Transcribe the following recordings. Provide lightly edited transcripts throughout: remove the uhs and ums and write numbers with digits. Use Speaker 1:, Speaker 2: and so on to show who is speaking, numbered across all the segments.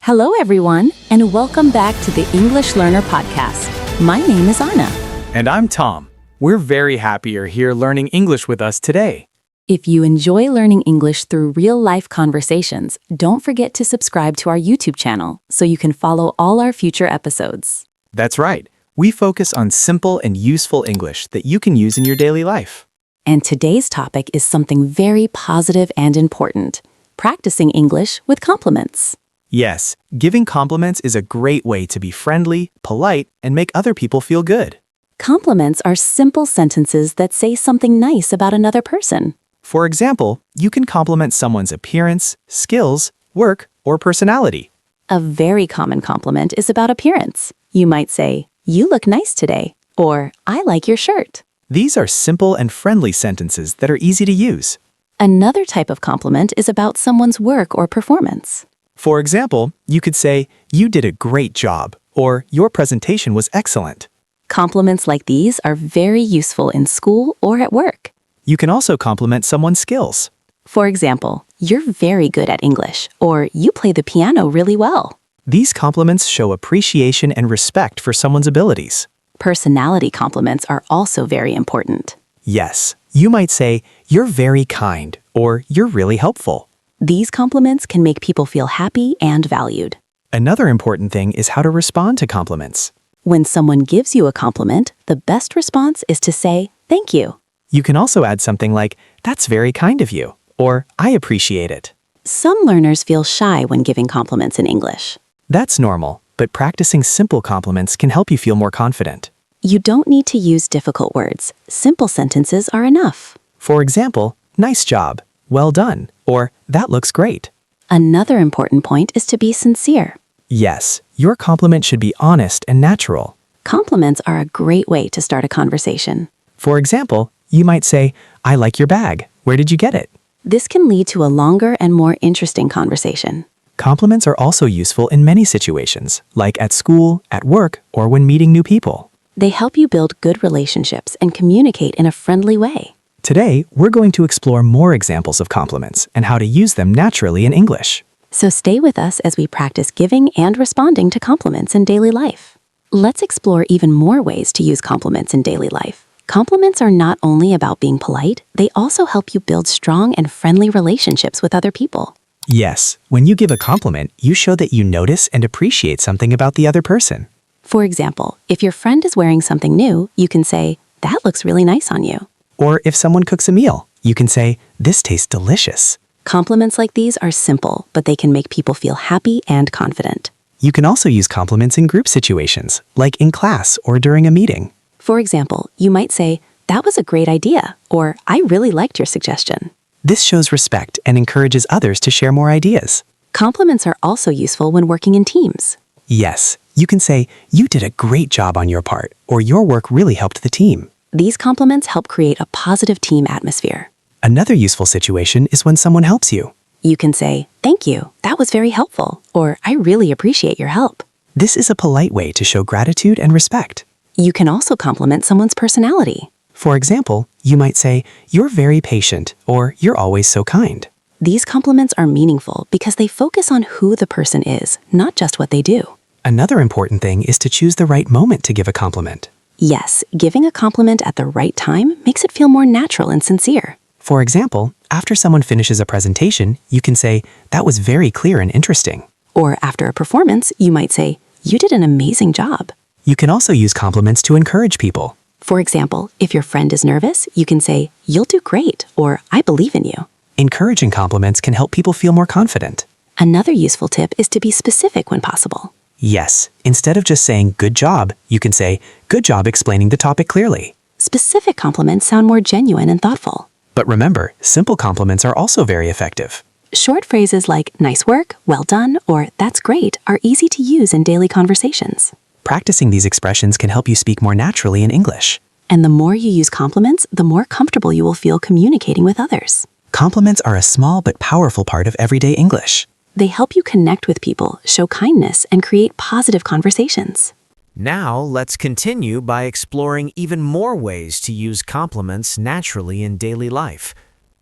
Speaker 1: Hello, everyone, and welcome back to the English Learner Podcast. My name is Anna.
Speaker 2: And I'm Tom. We're very happy you're here learning English with us today.
Speaker 1: If you enjoy learning English through real-life conversations, don't forget to subscribe to our YouTube channel so you can follow all our future episodes.
Speaker 2: That's right. We focus on simple and useful English that you can use in your daily life.
Speaker 1: And today's topic is something very positive and important: practicing English with compliments.
Speaker 2: Yes, giving compliments is a great way to be friendly, polite, and make other people feel good.
Speaker 1: Compliments are simple sentences that say something nice about another person.
Speaker 2: For example, you can compliment someone's appearance, skills, work, or personality.
Speaker 1: A very common compliment is about appearance. You might say, "You look nice today," or "I like your shirt."
Speaker 2: These are simple and friendly sentences that are easy to use.
Speaker 1: Another type of compliment is about someone's work or performance.
Speaker 2: For example, you could say, "You did a great job," or "Your presentation was excellent."
Speaker 1: Compliments like these are very useful in school or at work.
Speaker 2: You can also compliment someone's skills.
Speaker 1: For example, "You're very good at English," or "You play the piano really well."
Speaker 2: These compliments show appreciation and respect for someone's abilities.
Speaker 1: Personality compliments are also very important.
Speaker 2: Yes, you might say, "You're very kind," or "You're really helpful."
Speaker 1: These compliments can make people feel happy and valued.
Speaker 2: Another important thing is how to respond to compliments.
Speaker 1: When someone gives you a compliment, the best response is to say, "Thank you."
Speaker 2: You can also add something like, "That's very kind of you," or "I appreciate it."
Speaker 1: Some learners feel shy when giving compliments in English.
Speaker 2: That's normal, but practicing simple compliments can help you feel more confident.
Speaker 1: You don't need to use difficult words. Simple sentences are enough.
Speaker 2: For example, "Nice job," "Well done," or "That looks great."
Speaker 1: Another important point is to be sincere.
Speaker 2: Yes, your compliment should be honest and natural.
Speaker 1: Compliments are a great way to start a conversation.
Speaker 2: For example, you might say, "I like your bag. Where did you get it?"
Speaker 1: This can lead to a longer and more interesting conversation.
Speaker 2: Compliments are also useful in many situations, like at school, at work, or when meeting new people.
Speaker 1: They help you build good relationships and communicate in a friendly way.
Speaker 2: Today, we're going to explore more examples of compliments and how to use them naturally in English.
Speaker 1: So stay with us as we practice giving and responding to compliments in daily life. Let's explore even more ways to use compliments in daily life. Compliments are not only about being polite, they also help you build strong and friendly relationships with other people.
Speaker 2: Yes, when you give a compliment, you show that you notice and appreciate something about the other person.
Speaker 1: For example, if your friend is wearing something new, you can say, "That looks really nice on you."
Speaker 2: Or if someone cooks a meal, you can say, "This tastes delicious."
Speaker 1: Compliments like these are simple, but they can make people feel happy and confident.
Speaker 2: You can also use compliments in group situations, like in class or during a meeting.
Speaker 1: For example, you might say, "That was a great idea," or "I really liked your suggestion."
Speaker 2: This shows respect and encourages others to share more ideas.
Speaker 1: Compliments are also useful when working in teams.
Speaker 2: Yes, you can say, "You did a great job on your part," or "Your work really helped the team."
Speaker 1: These compliments help create a positive team atmosphere.
Speaker 2: Another useful situation is when someone helps you.
Speaker 1: You can say, "Thank you, that was very helpful," or "I really appreciate your help."
Speaker 2: This is a polite way to show gratitude and respect.
Speaker 1: You can also compliment someone's personality.
Speaker 2: For example, you might say, "You're very patient," or "You're always so kind."
Speaker 1: These compliments are meaningful because they focus on who the person is, not just what they do.
Speaker 2: Another important thing is to choose the right moment to give a compliment.
Speaker 1: Yes, giving a compliment at the right time makes it feel more natural and sincere.
Speaker 2: For example, after someone finishes a presentation, you can say, "That was very clear and interesting."
Speaker 1: Or after a performance, you might say, "You did an amazing job."
Speaker 2: You can also use compliments to encourage people.
Speaker 1: For example, if your friend is nervous, you can say, "You'll do great," or "I believe in you."
Speaker 2: Encouraging compliments can help people feel more confident.
Speaker 1: Another useful tip is to be specific when possible.
Speaker 2: Yes, instead of just saying "good job," you can say "good job explaining the topic clearly."
Speaker 1: Specific compliments sound more genuine and thoughtful.
Speaker 2: But remember, simple compliments are also very effective.
Speaker 1: Short phrases like "nice work," "well done," or "that's great" are easy to use in daily conversations.
Speaker 2: Practicing these expressions can help you speak more naturally in English.
Speaker 1: And the more you use compliments, the more comfortable you will feel communicating with others.
Speaker 2: Compliments are a small but powerful part of everyday English.
Speaker 1: They help you connect with people, show kindness, and create positive conversations.
Speaker 3: Now, let's continue by exploring even more ways to use compliments naturally in daily life.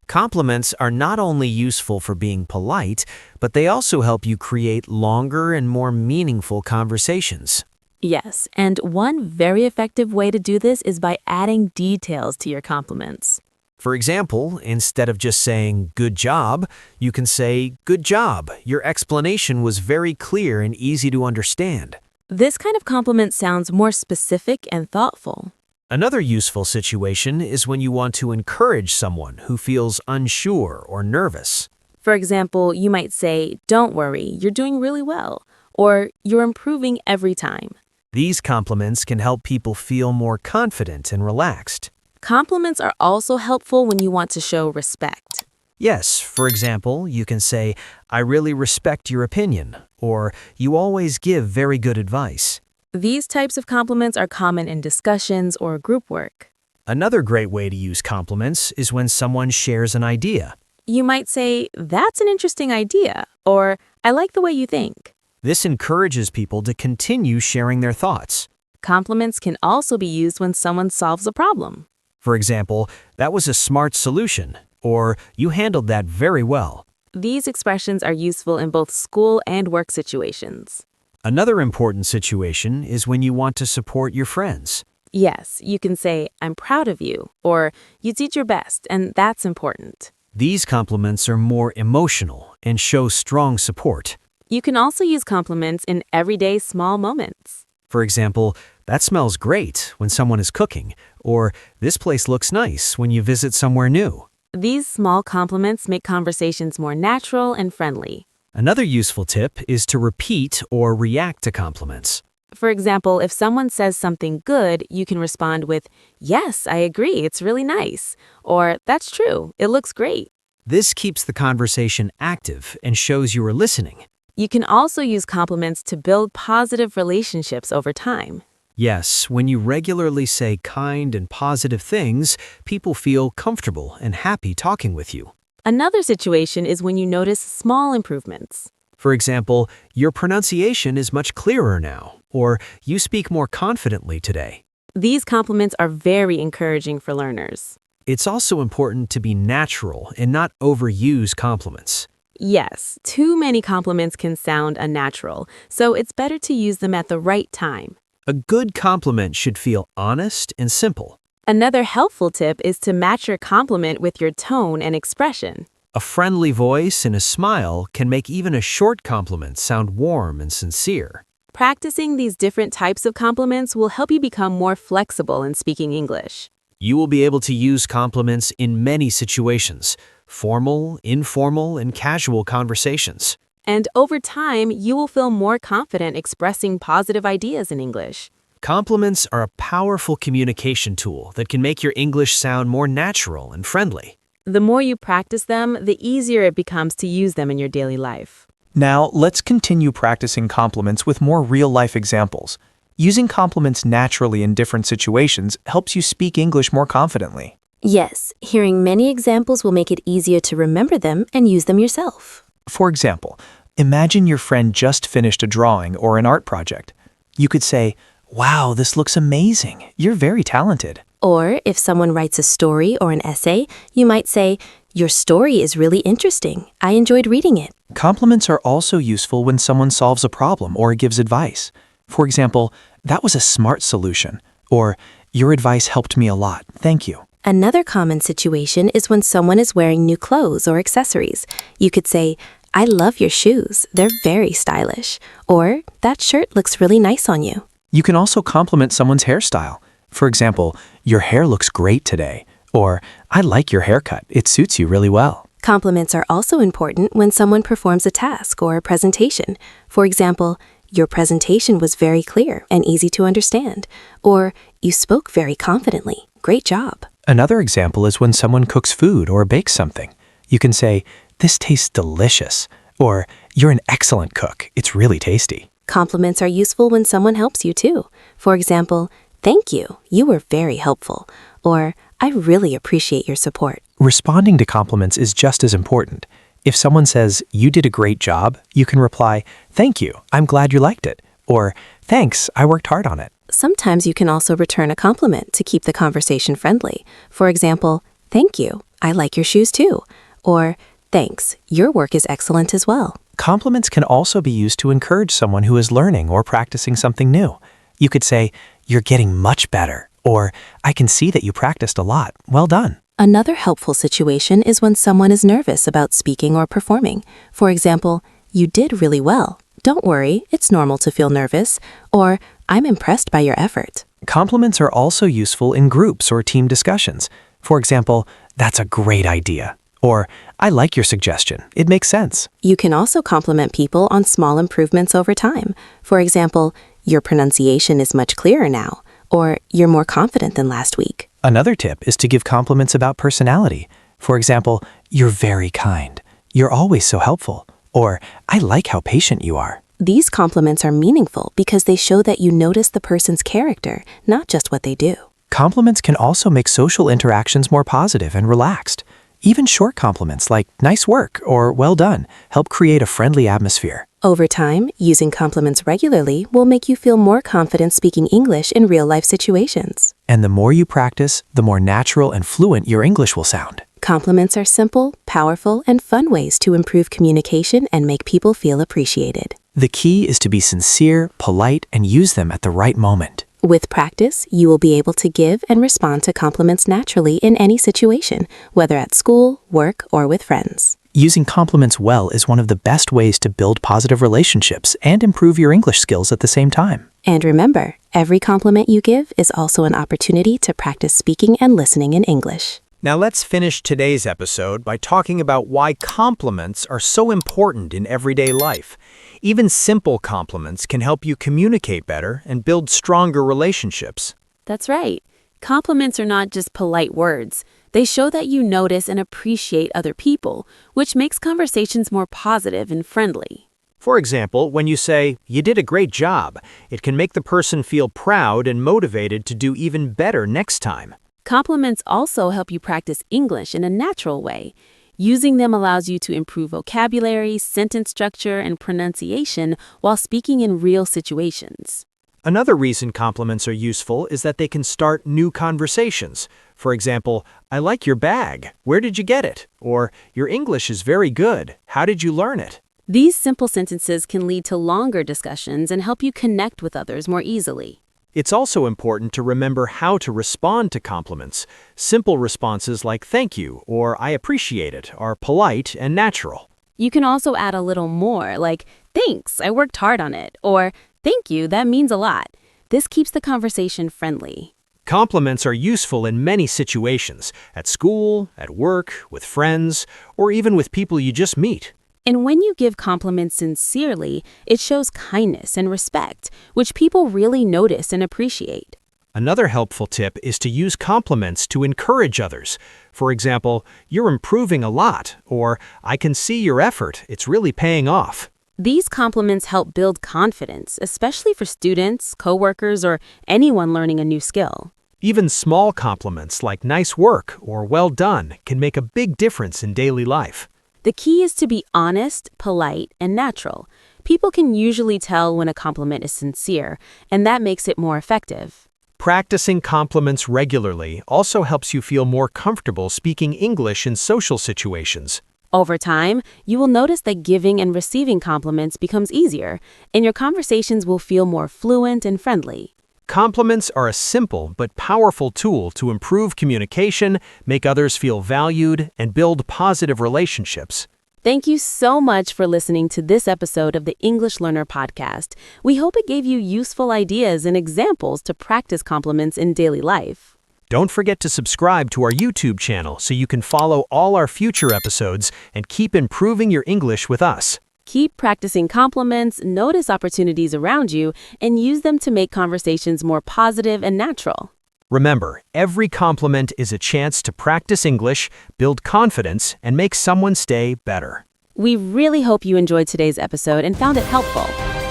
Speaker 3: Compliments are not only useful for being polite, but they also help you create longer and more meaningful conversations.
Speaker 4: Yes, and one very effective way to do this is by adding details to your compliments.
Speaker 3: For example, instead of just saying, "good job," you can say, "good job. Your explanation was very clear and easy to understand."
Speaker 4: This kind of compliment sounds more specific and thoughtful.
Speaker 3: Another useful situation is when you want to encourage someone who feels unsure or nervous.
Speaker 4: For example, you might say, "Don't worry, you're doing really well," or "You're improving every time."
Speaker 3: These compliments can help people feel more confident and relaxed.
Speaker 4: Compliments are also helpful when you want to show respect.
Speaker 3: Yes, for example, you can say, "I really respect your opinion," or "You always give very good advice."
Speaker 4: These types of compliments are common in discussions or group work.
Speaker 3: Another great way to use compliments is when someone shares an idea.
Speaker 4: You might say, "That's an interesting idea," or "I like the way you think."
Speaker 3: This encourages people to continue sharing their thoughts.
Speaker 4: Compliments can also be used when someone solves a problem.
Speaker 3: For example, "That was a smart solution," or "You handled that very well."
Speaker 4: These expressions are useful in both school and work situations.
Speaker 3: Another important situation is when you want to support your friends.
Speaker 4: Yes, you can say, "I'm proud of you," or "You did your best, and that's important."
Speaker 3: These compliments are more emotional and show strong support.
Speaker 4: You can also use compliments in everyday small moments.
Speaker 3: For example, "That smells great" when someone is cooking, or "This place looks nice" when you visit somewhere new.
Speaker 4: These small compliments make conversations more natural and friendly.
Speaker 3: Another useful tip is to repeat or react to compliments.
Speaker 4: For example, if someone says something good, you can respond with, "Yes, I agree, it's really nice," or "That's true, it looks great."
Speaker 3: This keeps the conversation active and shows you are listening.
Speaker 4: You can also use compliments to build positive relationships over time.
Speaker 3: Yes, when you regularly say kind and positive things, people feel comfortable and happy talking with you.
Speaker 4: Another situation is when you notice small improvements.
Speaker 3: For example, "Your pronunciation is much clearer now," or "You speak more confidently today."
Speaker 4: These compliments are very encouraging for learners.
Speaker 3: It's also important to be natural and not overuse compliments.
Speaker 4: Yes, too many compliments can sound unnatural, so it's better to use them at the right time.
Speaker 3: A good compliment should feel honest and simple.
Speaker 4: Another helpful tip is to match your compliment with your tone and expression.
Speaker 3: A friendly voice and a smile can make even a short compliment sound warm and sincere.
Speaker 4: Practicing these different types of compliments will help you become more flexible in speaking English.
Speaker 3: You will be able to use compliments in many situations: formal, informal, and casual conversations.
Speaker 4: And over time, you will feel more confident expressing positive ideas in English.
Speaker 3: Compliments are a powerful communication tool that can make your English sound more natural and friendly.
Speaker 4: The more you practice them, the easier it becomes to use them in your daily life.
Speaker 2: Now, let's continue practicing compliments with more real-life examples. Using compliments naturally in different situations helps you speak English more confidently.
Speaker 1: Yes, hearing many examples will make it easier to remember them and use them yourself.
Speaker 2: For example, imagine your friend just finished a drawing or an art project. You could say, "Wow, this looks amazing. You're very talented."
Speaker 1: Or if someone writes a story or an essay, you might say, "Your story is really interesting. I enjoyed reading it."
Speaker 2: Compliments are also useful when someone solves a problem or gives advice. For example, "That was a smart solution," or "Your advice helped me a lot. Thank you."
Speaker 1: Another common situation is when someone is wearing new clothes or accessories. You could say, "I love your shoes. They're very stylish." Or, "That shirt looks really nice on you."
Speaker 2: You can also compliment someone's hairstyle. For example, "Your hair looks great today," or "I like your haircut. It suits you really well."
Speaker 1: Compliments are also important when someone performs a task or a presentation. For example, "Your presentation was very clear and easy to understand," or "You spoke very confidently. Great job."
Speaker 2: Another example is when someone cooks food or bakes something. You can say, "This tastes delicious," or "You're an excellent cook. It's really tasty."
Speaker 1: Compliments are useful when someone helps you too. For example, "Thank you. You were very helpful," or "I really appreciate your support."
Speaker 2: Responding to compliments is just as important. If someone says, "You did a great job," you can reply, "Thank you. I'm glad you liked it," or "Thanks. I worked hard on it."
Speaker 1: Sometimes you can also return a compliment to keep the conversation friendly. For example, Thank you. I like your shoes too. Or, thanks. Your work is excellent as well.
Speaker 2: Compliments can also be used to encourage someone who is learning or practicing something new. You could say, "You're getting much better," or "I can see that you practiced a lot. Well done."
Speaker 1: Another helpful situation is when someone is nervous about speaking or performing. For example, "You did really well. Don't worry, it's normal to feel nervous." Or, "I'm impressed by your effort."
Speaker 2: Compliments are also useful in groups or team discussions. For example, "That's a great idea." Or, "I like your suggestion. It makes sense."
Speaker 1: You can also compliment people on small improvements over time. For example, "Your pronunciation is much clearer now." Or, "You're more confident than last week."
Speaker 2: Another tip is to give compliments about personality. For example, "You're very kind." "You're always so helpful." Or, "I like how patient you are."
Speaker 1: These compliments are meaningful because they show that you notice the person's character, not just what they do.
Speaker 2: Compliments can also make social interactions more positive and relaxed. Even short compliments like "nice work" or "well done" help create a friendly atmosphere.
Speaker 1: Over time, using compliments regularly will make you feel more confident speaking English in real-life situations.
Speaker 2: And the more you practice, the more natural and fluent your English will sound.
Speaker 1: Compliments are simple, powerful, and fun ways to improve communication and make people feel appreciated.
Speaker 2: The key is to be sincere, polite, and use them at the right moment.
Speaker 1: With practice, you will be able to give and respond to compliments naturally in any situation, whether at school, work, or with friends.
Speaker 2: Using compliments well is one of the best ways to build positive relationships and improve your English skills at the same time.
Speaker 1: And remember, every compliment you give is also an opportunity to practice speaking and listening in English.
Speaker 3: Now let's finish today's episode by talking about why compliments are so important in everyday life. Even simple compliments can help you communicate better and build stronger relationships.
Speaker 4: That's right. Compliments are not just polite words. They show that you notice and appreciate other people, which makes conversations more positive and friendly.
Speaker 3: For example, when you say, "You did a great job," it can make the person feel proud and motivated to do even better next time.
Speaker 4: Compliments also help you practice English in a natural way. Using them allows you to improve vocabulary, sentence structure, and pronunciation while speaking in real situations.
Speaker 3: Another reason compliments are useful is that they can start new conversations. For example, "I like your bag. Where did you get it?" Or, "Your English is very good. How did you learn it?"
Speaker 4: These simple sentences can lead to longer discussions and help you connect with others more easily.
Speaker 3: It's also important to remember how to respond to compliments. Simple responses like "thank you" or "I appreciate it" are polite and natural.
Speaker 4: You can also add a little more, like, "Thanks, I worked hard on it," or "Thank you, that means a lot." This keeps the conversation friendly.
Speaker 3: Compliments are useful in many situations, at school, at work, with friends, or even with people you just meet.
Speaker 4: And when you give compliments sincerely, it shows kindness and respect, which people really notice and appreciate.
Speaker 3: Another helpful tip is to use compliments to encourage others. For example, "You're improving a lot," or "I can see your effort, it's really paying off."
Speaker 4: These compliments help build confidence, especially for students, coworkers, or anyone learning a new skill.
Speaker 3: Even small compliments like "nice work" or "well done" can make a big difference in daily life.
Speaker 4: The key is to be honest, polite, and natural. People can usually tell when a compliment is sincere, and that makes it more effective.
Speaker 3: Practicing compliments regularly also helps you feel more comfortable speaking English in social situations.
Speaker 4: Over time, you will notice that giving and receiving compliments becomes easier, and your conversations will feel more fluent and friendly.
Speaker 3: Compliments are a simple but powerful tool to improve communication, make others feel valued, and build positive relationships.
Speaker 4: Thank you so much for listening to this episode of the English Learner Podcast. We hope it gave you useful ideas and examples to practice compliments in daily life.
Speaker 3: Don't forget to subscribe to our YouTube channel so you can follow all our future episodes and keep improving your English with us.
Speaker 4: Keep practicing compliments, notice opportunities around you, and use them to make conversations more positive and natural.
Speaker 3: Remember, every compliment is a chance to practice English, build confidence, and make someone stay better.
Speaker 4: We really hope you enjoyed today's episode and found it helpful.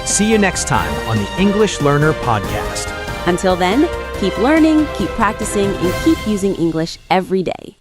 Speaker 3: See you next time on the English Learner Podcast.
Speaker 4: Until then, keep learning, keep practicing, and keep using English every day.